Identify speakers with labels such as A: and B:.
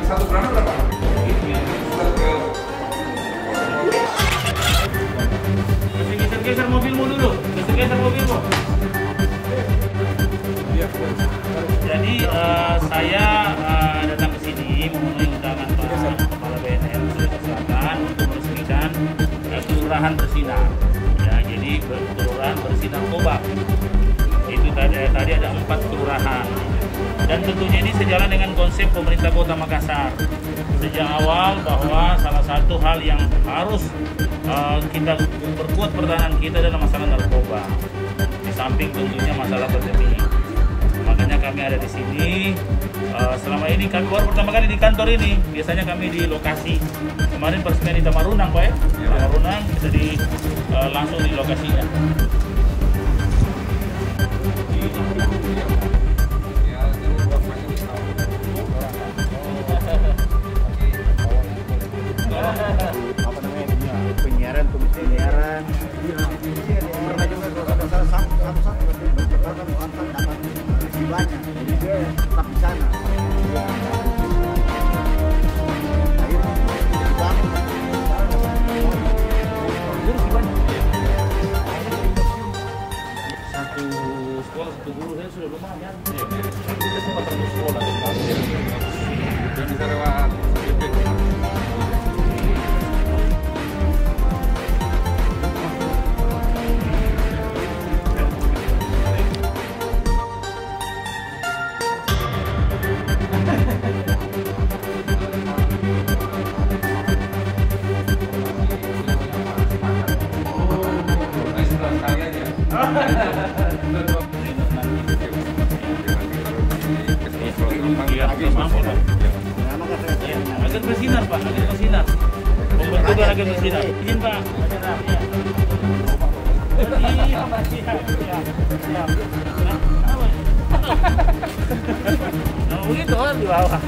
A: Satu gram berapa? Geser mobilmu dulu, geser mobilmu. Jadi saya datang ke sini memenuhi undangan Pak Kepala BNN Sulawesi Selatan untuk meresmikan Kelurahan Bersinar. Ya, jadi Kelurahan Bersinar Kobak. Itu tadi ada 4 kelurahan. Dan tentunya ini sejalan dengan konsep pemerintah Kota Makassar sejak awal bahwa salah satu hal yang harus kita perkuat pertahanan kita adalah masalah narkoba. Di samping tentunya masalah pandemi. Makanya kami ada di sini. Selama ini kami baru pertama kali di kantor ini. Biasanya kami di lokasi. Kemarin peresmian di Tamarunang, Pak ya. Tamarunang kita langsung di lokasinya.
B: Apa namanya penyiaran pernah juga kalau salah satu berkembang dapat lebih banyak jadi dia tetap di sana
A: Satu sekolah, satu guru saya sudah lumayan. Kita sempat satu sekolah dan bisa lewat agen bersinar, Pak, agen bersinar. Pembentukan agen bersinar. Izin, Pak. Iya, Pak. Siap. Nah, begitu kan di bawah.